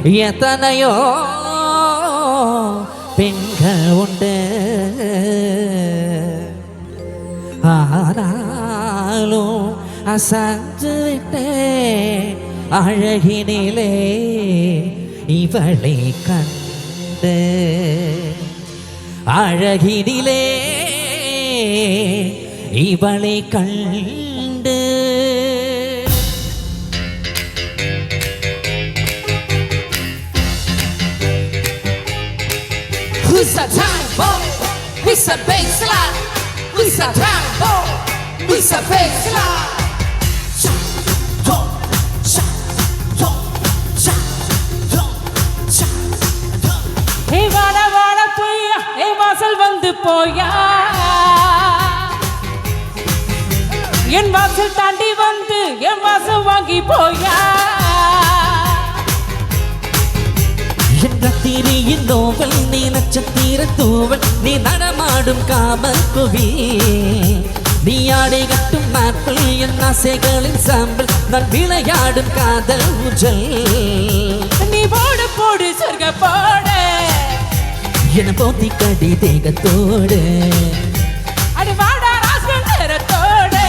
எத்தனையோ பெண்கள் உண்டு ஆனாலும் அசஞ்சு விட்டே அழகினிலே இவளை கண்டு அழகினிலே இவளை கண்டு Who's a tango? Who's a baseline? Who's a tango? Who's a baseline? Hey vada vada poya, hey vaasal vandu poya. En vaasal taandi vandu, en vaasal vaangi poya. திரியின் நோவல் நீ நட்சத்திர தூவல் நீ நடமாடும் காமல் குவி நீ ஆடை கட்டும் நாட்கள் என் ஆசைகளின் சாம்பல் நான் விளையாடும் காதல் ஊஞ்சல் நீ போடு போடு சொர்க்க போடு என போத்தி கடி தேகத்தோடு அடி வாடா ராஸ்கல் நேரத்தோடு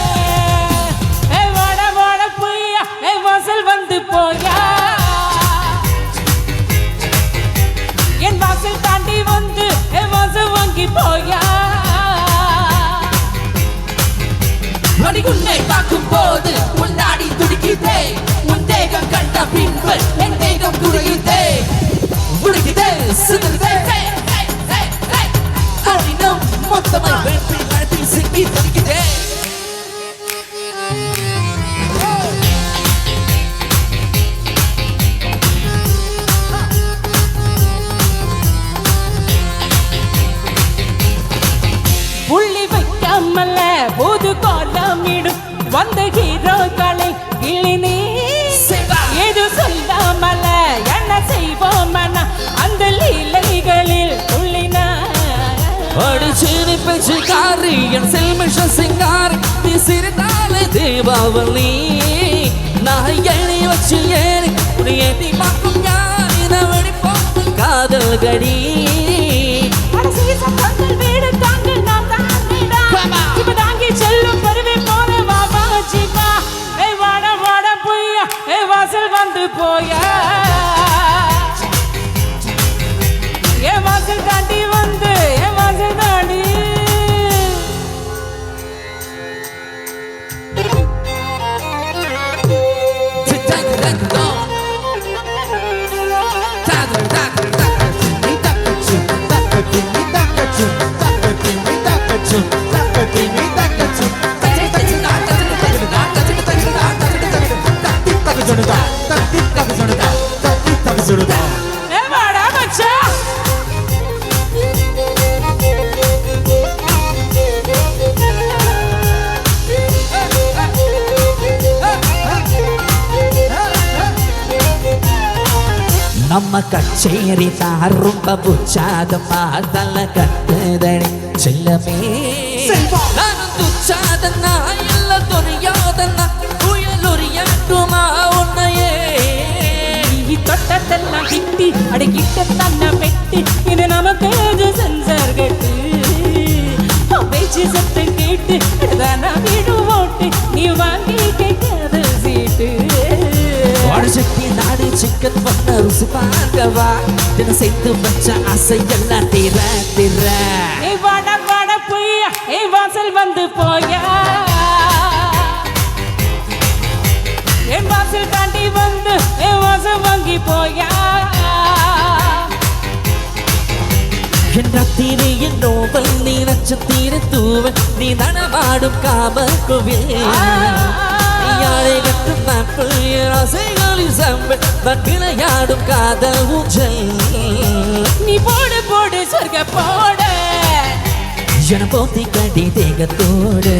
ஏ வாடா வாடா பொய்யா ஏ வாசல் வந்து போயா என் வாசல் தாண்டி வந்து என் வாசல் வாங்கி போயா அடி உன்னை பார்க்கும் போது உன் நாடி துடிக்குதே உன் தேகம் கண்ட பின்பு என் தேகம் குறுகுதே உடுக்குதே சிதறுதே அடினும் மொத்தமா வெற்றி நடத்தி சிக்கி தவிக்குதே புள்ளி வைக்காமல போது கோலமிடும் வந்த ஹீரோக்களை கிளினி எது சொல்லாமல என்ன செய்வோமனா அந்த லீலைகளில் துள்ளினா அடிச்சிரி பேச்சுக்காரி என் செல்மிஷ சிங்காரி நீ சிரித்தாலே தீபாவளி நான் எண்ணி வச்சு ஏறி உன்னை எண்ணி பார்க்கும் யாரின வெடிப்போம் காதல் கடி வீடு தாங்க நான் தான் இப்ப தாங்கி செல்லும் பருவி போற வாபா ஜீவா ஏய் வாடா வாடா பொய்யா ஏய் வாசல் வந்து போயா ஏ வாசல் தாண்டி வந்து ஏ வாசல் தாண்டி வாடா மச்சா நம்ம கச்சேரி தான் ரொம்ப புச்சாதமா தல கட்டுதடி செல்லமே நானும் துச்சாதன்னா இல்ல தொரியாதன்னா புயலொரியாட்டுமா உன்னையே நீ தொட்டதெல்லாம் கிட்டி அடக்கிட்ட தன்னை வெட்டி இது நமக்கு சென்சார் கட்டு பேச்சு சத்தம் கேட்டு தானா வீடு ஓட்டு நீ வாங்கி கேட்காத சீட்டு சக்தி நாடு சிக்கன் பண்ண ருசி பார்க்கவா தின சேர்த்து வச்ச ஆசை எல்லாம் தீர தீர ஏய் வாடா வாடா பொய்யா ஏய் வாசல் வந்து போயா என் வாசல் தாண்டி வந்து என் வாசல் வாங்கி போயா என் ராத்திரியின் நோவல் நீ நட்சத்திர தூவல் நீ நடமாடும் காமல் கோவில் யாழை கட்டும் நாட்கள் ஆசைகளின் சாம்பல் நான் விளையாடும் காதல் ஊஞ்சல் நீ போடு போடு சொர்க்க போடு என போத்தி கடி தேகத்தோடு